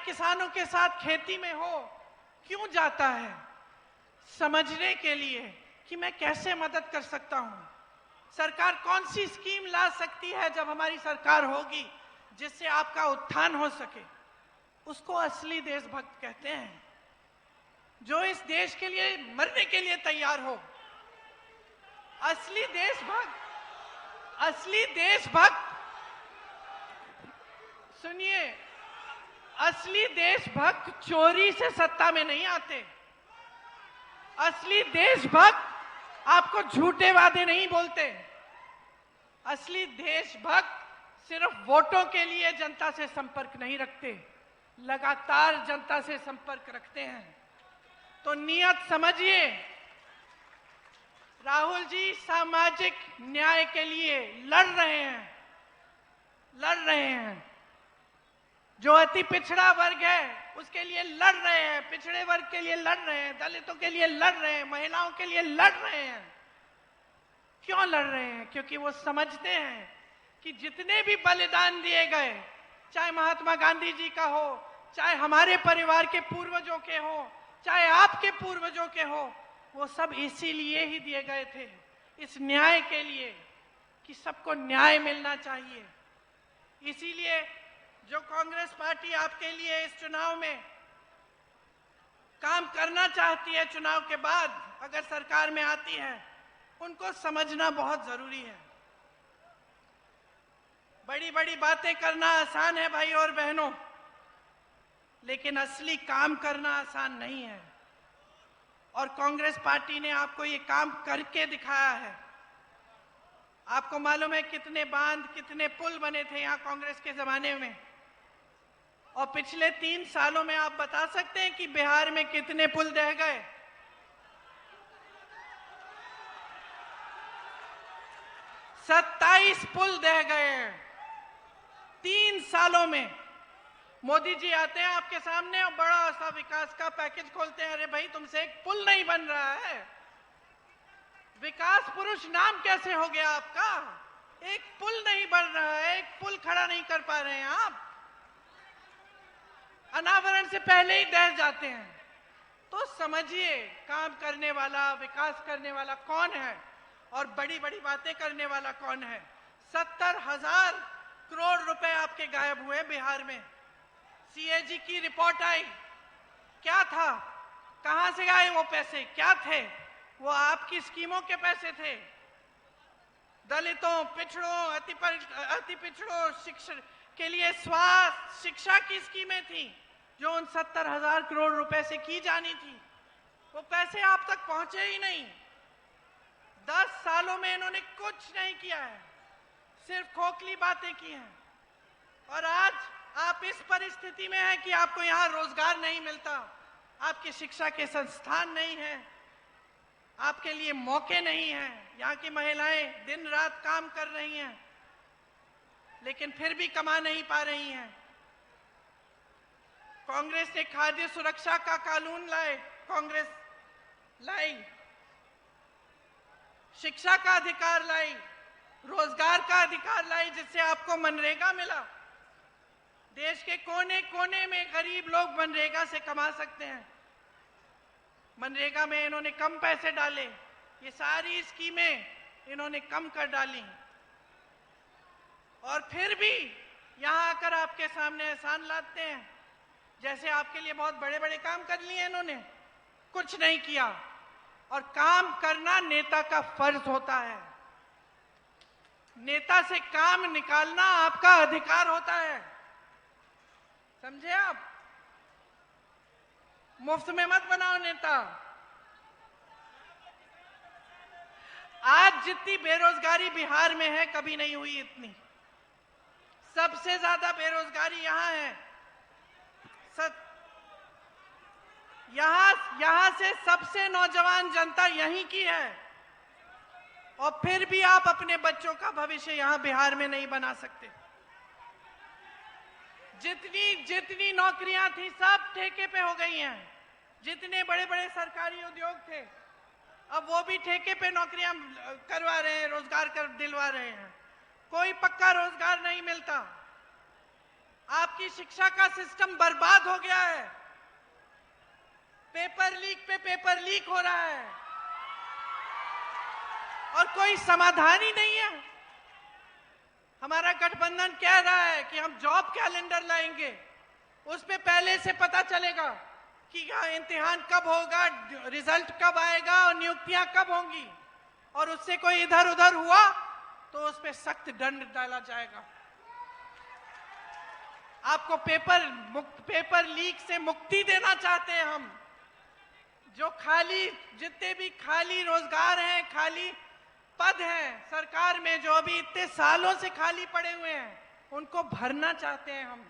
किसानों के साथ खेती में हो, क्यों जाता है? समझने के लिए कि मैं कैसे मदद कर सकता हूं। सरकार कौन सी स्कीम ला सकती है जब हमारी सरकार होगी जिससे आपका उत्थान हो सके। उसको असली देशभक्त कहते हैं, जो इस देश के लिए मरने के लिए तैयार हो। असली देशभक्त सुनिए, असली देशभक्त चोरी से सत्ता में नहीं आते। असली देशभक्त आपको झूठे वादे नहीं बोलते। असली देशभक्त सिर्फ वोटों के लिए जनता से संपर्क नहीं रखते, लगातार जनता से संपर्क रखते हैं। तो नियत समझिए, राहुल जी सामाजिक न्याय के लिए लड़ रहे हैं। जो अति पिछड़ा वर्ग है उसके लिए लड़ रहे हैं, पिछड़े वर्ग के लिए लड़ रहे हैं, दलितों के लिए लड़ रहे हैं, महिलाओं के लिए लड़ रहे हैं। क्यों लड़ रहे हैं? क्योंकि वो समझते हैं कि जितने भी बलिदान दिए गए, चाहे महात्मा गांधी जी का हो, चाहे हमारे परिवार के पूर्वजों के हो, चाहे आपके पूर्वजों के हो, वो सब इसीलिए ही दिए गए थे, इस न्याय के लिए कि सबको न्याय मिलना चाहिए। इसीलिए जो कांग्रेस पार्टी आपके लिए इस चुनाव में काम करना चाहती है, चुनाव के बाद अगर सरकार में आती है, उनको समझना बहुत जरूरी है। बड़ी बड़ी बातें करना आसान है भाई और बहनों, लेकिन असली काम करना आसान नहीं है। और कांग्रेस पार्टी ने आपको ये काम करके दिखाया है। आपको मालूम है कितने बांध, कितने पुल बने थे यहाँ कांग्रेस के जमाने में। और पिछले 3 सालों में आप बता सकते हैं कि बिहार में कितने पुल ढह गए? 27 पुल ढह गए हैं 3 सालों में। मोदी जी आते हैं आपके सामने और बड़ा सा विकास का पैकेज खोलते हैं। अरे भाई, तुमसे एक पुल नहीं बन रहा है। विकास पुरुष नाम कैसे हो गया आपका? एक पुल नहीं बन रहा है, एक पुल खड़ा नहीं कर पा रहे हैं आप। अनावरण से पहले ही डर जाते हैं। तो समझिए, काम करने वाला, विकास करने वाला कौन है और बड़ी बड़ी बातें करने वाला कौन है। 70,000 करोड़ रुपए आपके गायब हुए बिहार में। सीएजी की रिपोर्ट आई, क्या था? कहां से आए वो पैसे? क्या थे वो? आपकी स्कीमों के पैसे थे। दलितों, पिछड़ों, अति पिछड़ों शिक्षा के लिए स्वास्थ्य, शिक्षा की स्कीमें थी जो उन 70,000 करोड़ रुपए से की जानी थी। वो पैसे आप तक पहुंचे ही नहीं। 10 सालों में इन्होंने कुछ नहीं किया है, सिर्फ खोखली बातें की हैं। और आज आप इस परिस्थिति में हैं कि आपको यहाँ रोजगार नहीं मिलता, आपकी शिक्षा के संस्थान नहीं है, आपके लिए मौके नहीं हैं। यहाँ की महिलाएं दिन रात काम कर रही हैं, लेकिन फिर भी कमा नहीं पा रही हैं। कांग्रेस ने खाद्य सुरक्षा का कानून कांग्रेस लाई, शिक्षा का अधिकार लाई, रोजगार का अधिकार लाई, जिससे आपको मनरेगा मिला। देश के कोने कोने में गरीब लोग मनरेगा से कमा सकते हैं। मनरेगा में इन्होंने कम पैसे डाले, ये सारी स्कीमें इन्होंने कम कर डाली। और फिर भी यहां आकर आपके सामने एहसान लाते हैं, जैसे आपके लिए बहुत बड़े बड़े काम कर लिए इन्होंने। कुछ नहीं किया। और काम करना नेता का फर्ज होता है। नेता से काम निकालना आपका अधिकार होता है, समझे आप? मुफ्त में मत बनाओ नेता। आज जितनी बेरोजगारी बिहार में है, कभी नहीं हुई इतनी। सबसे ज्यादा बेरोजगारी यहां है। यहां से सबसे नौजवान जनता यहीं की है। और फिर भी आप अपने बच्चों का भविष्य यहां बिहार में नहीं बना सकते। जितनी नौकरियां थी सब ठेके पे हो गई हैं। जितने बड़े बड़े सरकारी उद्योग थे, अब वो भी ठेके पे नौकरियां करवा रहे हैं, रोजगार दिलवा रहे हैं। कोई पक्का रोजगार नहीं मिलता। आपकी शिक्षा का सिस्टम बर्बाद हो गया है। पेपर लीक पे पेपर लीक हो रहा है और कोई समाधान ही नहीं है। हमारा गठबंधन कह रहा है कि हम जॉब कैलेंडर लाएंगे, उस पे पहले से पता चलेगा कि इम्तिहान कब होगा, रिजल्ट कब आएगा और नियुक्तियां कब होंगी, और उससे कोई इधर उधर हुआ तो उस पे सख्त दंड डाला जाएगा। आपको पेपर लीक से मुक्ति देना चाहते हैं हम। जो जितने भी खाली रोजगार हैं, खाली पद हैं सरकार में, जो अभी इतने सालों से खाली पड़े हुए हैं, उनको भरना चाहते हैं हम।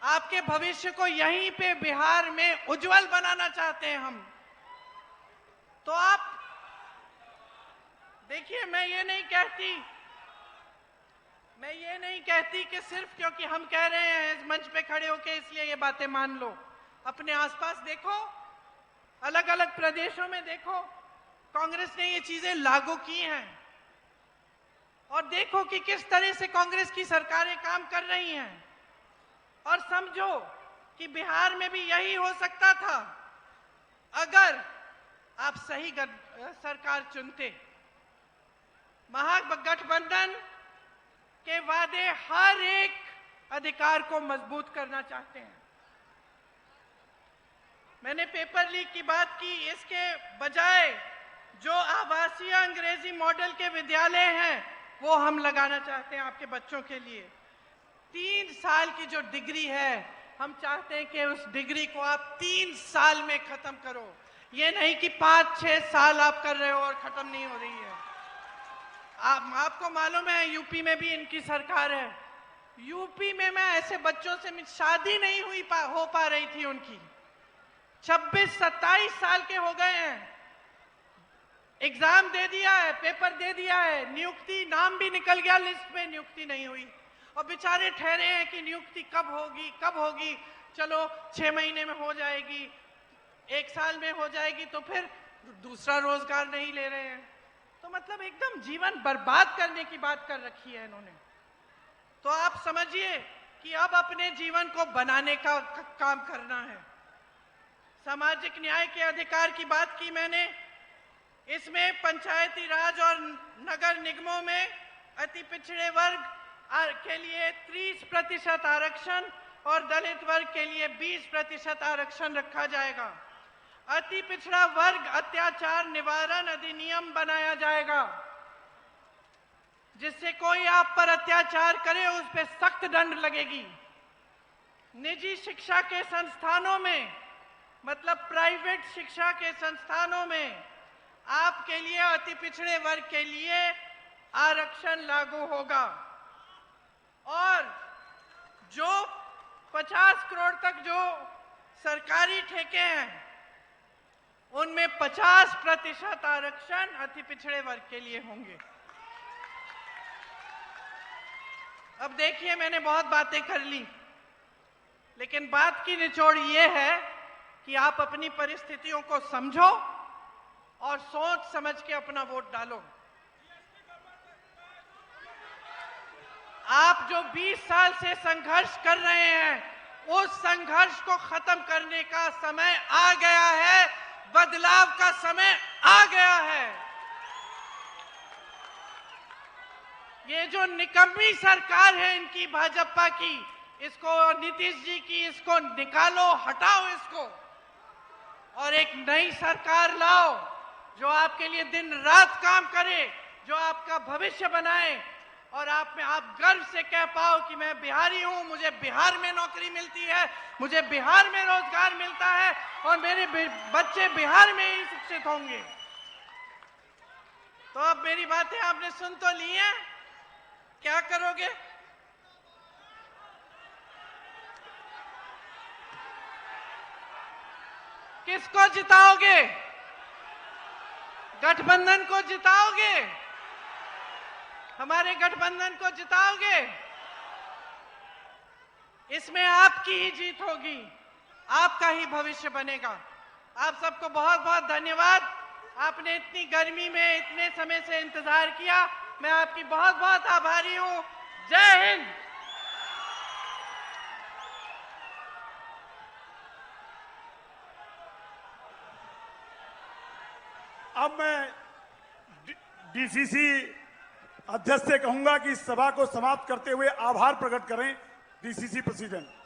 आपके भविष्य को यहीं पे बिहार में उज्जवल बनाना चाहते हैं हम। तो आप देखिए, मैं ये नहीं कहती कि सिर्फ क्योंकि हम कह रहे हैं इस मंच पे खड़े होके इसलिए ये बातें मान लो। अपने आसपास देखो, अलग अलग प्रदेशों में देखो, कांग्रेस ने ये चीजें लागू की हैं और देखो कि किस तरह से कांग्रेस की सरकारें काम कर रही हैं। और समझो कि बिहार में भी यही हो सकता था अगर आप सही सरकार चुनते। महागठबंधन के वादे हर एक अधिकार को मजबूत करना चाहते हैं। मैंने पेपर लीक की बात की, इसके बजाय जो आवासीय अंग्रेजी मॉडल के विद्यालय हैं वो हम लगाना चाहते हैं आपके बच्चों के लिए। 3 साल की जो डिग्री है, हम चाहते हैं कि उस डिग्री को आप 3 साल में खत्म करो। ये नहीं कि 5-6 साल आप कर रहे हो और खत्म नहीं हो रही है। आपको मालूम है यूपी में भी इनकी सरकार है। यूपी में मैं ऐसे बच्चों से शादी नहीं हो पा रही थी उनकी, 26-27 साल के हो गए हैं, एग्जाम दे दिया है, पेपर दे दिया है, नियुक्ति नाम भी निकल गया लिस्ट में, नियुक्ति नहीं हुई और बेचारे ठहरे हैं कि नियुक्ति कब होगी। चलो 6 महीने में हो जाएगी, 1 साल में हो जाएगी, तो फिर दूसरा रोजगार नहीं ले रहे हैं। तो मतलब एकदम जीवन बर्बाद करने की बात कर रखी है इन्होंने। तो आप समझिए कि अब अपने जीवन को बनाने का काम करना है। सामाजिक न्याय के अधिकार की बात की मैंने। इसमें पंचायती राज और नगर निगमों में अति पिछड़े वर्ग के लिए 30% आरक्षण और दलित वर्ग के लिए 20% आरक्षण रखा जाएगा। अति पिछड़ा वर्ग अत्याचार निवारण अधिनियम बनाया जाएगा, जिससे कोई आप पर अत्याचार करे उस पर सख्त दंड लगेगी। निजी शिक्षा के संस्थानों में, मतलब प्राइवेट शिक्षा के संस्थानों में आपके लिए, अति पिछड़े वर्ग के लिए आरक्षण लागू होगा। और जो 50 करोड़ तक जो सरकारी ठेके हैं उनमें 50% आरक्षण अति पिछड़े वर्ग के लिए होंगे। अब देखिए, मैंने बहुत बातें कर ली, लेकिन बात की निचोड़ ये है कि आप अपनी परिस्थितियों को समझो और सोच समझ के अपना वोट डालो। आप जो 20 साल से संघर्ष कर रहे हैं, उस संघर्ष को खत्म करने का समय आ गया है, बदलाव का समय आ गया है। ये जो निकम्मी सरकार है इनकी, भाजपा की, इसको, नीतीश जी की, इसको निकालो, हटाओ इसको और एक नई सरकार लाओ जो आपके लिए दिन रात काम करे, जो आपका भविष्य बनाए और आप गर्व से कह पाओ कि मैं बिहारी हूं, मुझे बिहार में नौकरी मिलती है, मुझे बिहार में रोजगार मिलता है और मेरे बच्चे बिहार में ही शिक्षित होंगे। तो अब मेरी बातें आपने सुन तो ली हैं, क्या करोगे? किसको जिताओगे? गठबंधन को जिताओगे? हमारे गठबंधन को जिताओगे? इसमें आपकी ही जीत होगी, आपका ही भविष्य बनेगा। आप सबको बहुत बहुत धन्यवाद। आपने इतनी गर्मी में इतने समय से इंतजार किया, मैं आपकी बहुत बहुत आभारी हूं। जय हिंद। अब मैं डीसीसी अध्यक्ष से कहूंगा कि इस सभा को समाप्त करते हुए आभार प्रकट करें। DCC president.